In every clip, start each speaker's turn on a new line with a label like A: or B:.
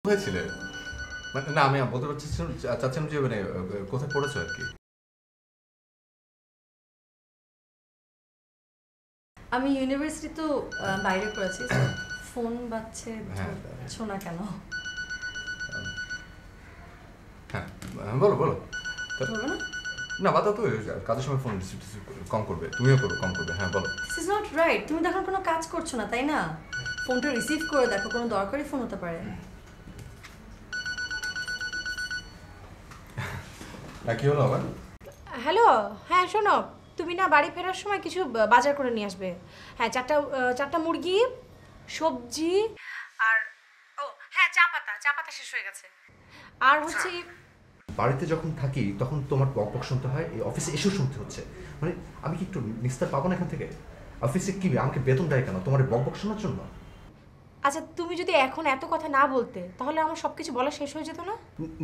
A: হয়েছিলে মানে না আমি বলতে চাচ্ছিলাম যে মানে কোথায় পড়েছো আর কি।
B: আমি ইউনিভার্সিটি তো বাইরে করেছি, ফোন বাজছে শোনা কেন?
A: হ্যাঁ বলো বলো
B: বলবো না?
A: না বাতা তো কাজের সময় ফোন রিসিভ কম করবে, তুমিও করো কম করবে। হ্যাঁ বলো।
B: This is not right. তুমি তখন কোনো কাজ করছো না তাই না? ফোনটা রিসিভ করে দেখো, কোনো দরকারি ফোন হতে পারে।
A: কি হলো আবার?
C: হ্যালো, হ্যাঁ শোনো, তুমি না বাড়ি ফেরার সময় কিছু বাজার করে নিয়ে আসবে। হ্যাঁ, চারটা মুরগি, সবজি আর হ্যাঁ চা পাতা শেষ হয়ে গেছে। আর হচ্ছে
A: বাড়িতে যখন থাকি তখন তোমার বকবক শুনতে হয়, এই অফিসে এসেও শুনতে হচ্ছে। মানে আমি কি একটু নিস্তার পাবো না এখান থেকে? অফিসে কি আমাকে বেতন দেয় কেন? তোমার বকবক শোনার জন্য?
C: আচ্ছা, তুমি যদি এখন এত কথা না বলতে তাহলে আমার সবকিছু বলা শেষ হয়ে যেত না?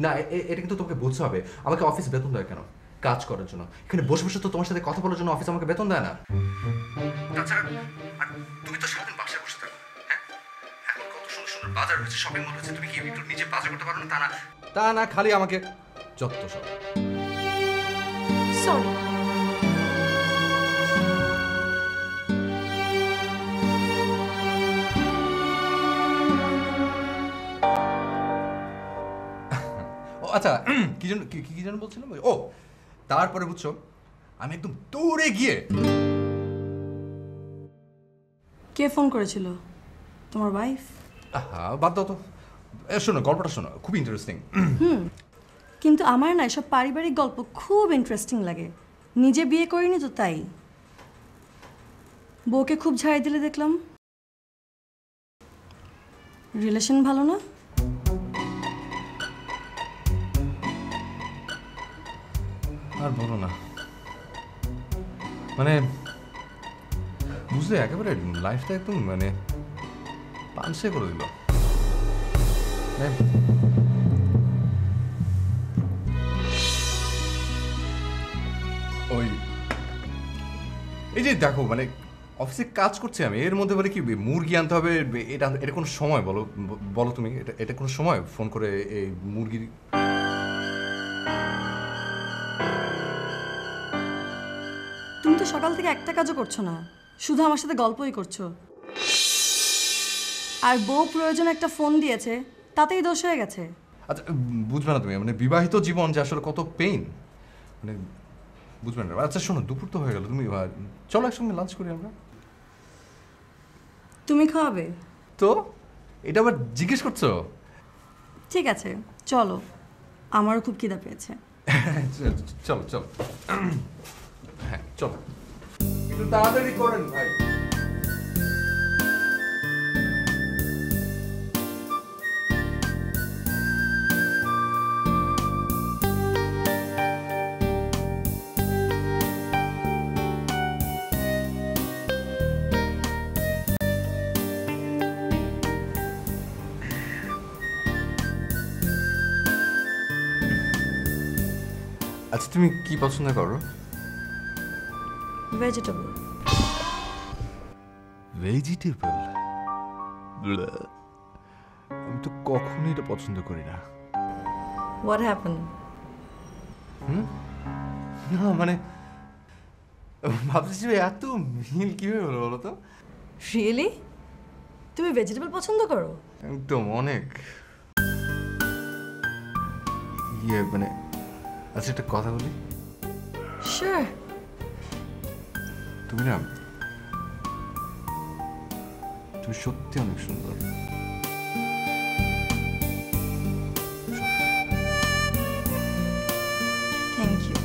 A: না এটা কিন্তু তোমাকে বুঝতে হবে। আমাকে অফিস বেতন দেয় কেন? কাজ করার জন্য। এখানে বসে বসে তো তোমার সাথে কথা বলার জন্য অফিস আমাকে বেতন দেয় না। তাছাড়া আর তুমি তো সারাদিন বাসায় বসে থাকো। হ্যাঁ, এখন কত সুন্দর সুন্দর বাজার হয়েছে, শপিং মল হয়েছে, তুমি কি একটু নিজে বাজার করতে পারো না? তা না খালি আমাকে যত সব।
C: সরি।
A: ও আচ্ছা, কি যেন বলছিলাম? ও তারপরে বুঝছো আমি একদম দৌড়ে গিয়ে।
B: কে ফোন করেছিল? তোমার ওয়াইফ?
A: বাদ দাও তো। শোনো গল্পটা শোনো, খুব ইন্টারেস্টিং।
B: কিন্তু আমার না এসব পারিবারিক গল্প খুব ইন্টারেস্টিং লাগে। নিজে বিয়ে করিনি তো তাই। বউকে খুব ঝাড়ি দিলে দেখলাম। রিলেশন ভালো না?
A: আর বলো না, মানে বুঝলে একেবারে লাইফটা একদম মানে পানসে করে দিল। ওই এই যে দেখো মানে অফিসে কাজ করছি আমি, এর মধ্যে বলে কি মুরগি আনতে হবে, এটা কোনো সময় বলো? বলো তুমি, এটা কোনো সময় ফোন করে এই মুরগি?
B: তুমি তো সকাল থেকে একটা কাজও করছো না, শুধু আমার সাথে গল্পই করছো। আর বউ প্রয়োজন একটা ফোন দিয়েছে, তাতেই দোষ হয়ে গেছে।
A: আচ্ছা বুঝবে না তুমি, মানে বিবাহিত জীবন যে আসলে কত পেইন, মানে বুঝবে না। আচ্ছা শোনো, দুপুর তো হয়ে গেল, তুমি চলো একসঙ্গে লাঞ্চ করি আমরা।
B: তুমি খাওয়াবে?
A: তো এটা আবার জিজ্ঞেস করছো?
B: ঠিক আছে চলো, আমারও খুব খিদা পেয়েছে।
A: চলো চলো, হ্যাঁ চলো, একটু তাড়াতাড়ি করেন ভাই। আচ্ছা তুমি কি পছন্দ করো?
B: ভেজিটেবল।
A: ভেজিটেবল? আমি তো কখনোই এটা পছন্দ করি না।
B: What happened?
A: না মানে ভাবছি এত মিল কিভাবে হলো বলো তো?
B: রিয়েলি? তুমি ভেজিটেবল পছন্দ করো?
A: একদম অনেক। মানে আচ্ছা একটা কথা বলি।
B: শিওর।
A: তুমি না, তুমি সত্যি অনেক সুন্দর।
B: Thank you.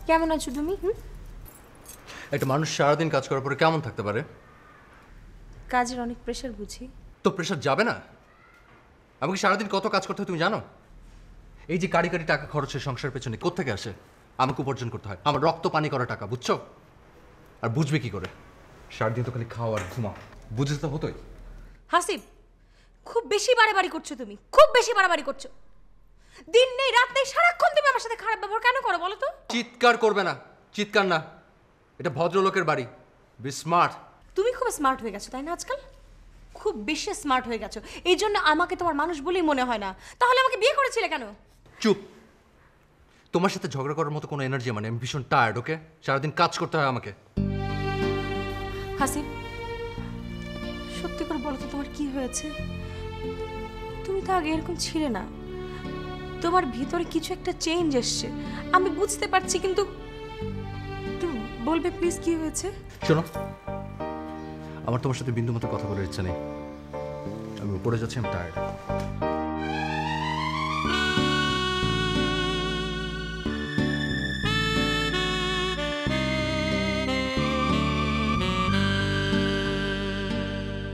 C: কেমন আছো তুমি?
A: একটা মানুষ সারাদিন কাজ করার পরে কেমন থাকতে পারে?
C: কাজের অনেক প্রেশার বুঝি।
A: তো প্রেশার যাবে না? আমাকে সারাদিন কত কাজ করতে হয় তুমি জানো? এই যে কারি কারি টাকা খরচের সংসার পেছনে কোত্থেকে আসে? আমাকে উপার্জন করতে হয়, আমার রক্ত পানি করা টাকা, বুঝছো? আর বুঝবে কি করে? সারাদিন তো খালি খাও আর ঘুমাও, বুঝতে তো হতোই।
C: হাসিব, খুব বেশি বাড়াবাড়ি করছো তুমি, খুব বেশি বাড়াবাড়ি করছো। দিন নেই রাত নেই সারাক্ষণ তুমি আমার সাথে খারাপ ব্যবহার কেন করো বলো তো?
A: চিৎকার করবে না, চিৎকার না, এটা ভদ্রলোকের বাড়ি। Be smart.
C: তুমি খুব স্মার্ট হয়ে গেছো তাই না আজকাল? খুব বেশি স্মার্ট হয়ে গেছো, এই জন্য আমাকে তোমার মানুষ বলেই মনে হয় না। তাহলে আমাকে বিয়ে করেছিলে কেন?
A: চুপ। তোমার সাথে ঝগড়া করার মতো কোনো এনার্জি মানে, আমি ভীষণ টায়ার্ড। ওকে, সারাদিন কাজ করতে হয় আমাকে।
C: হাসিব, সত্যি করে বলো তো তোমার কি হয়েছে? তুমি তো আগে এরকম ছিলে না, তোমার ভিতরে কিছু একটা চেঞ্জ এসছে, আমি বুঝতে পারছি, কিন্তু তুমি বলবে প্লিজ কি হয়েছে?
A: শোনো, আমার তোমার সাথে বিন্দু মতো কথা বলার ইচ্ছা নেই। আমি উপরে যাচ্ছি, আমি টায়ার্ড।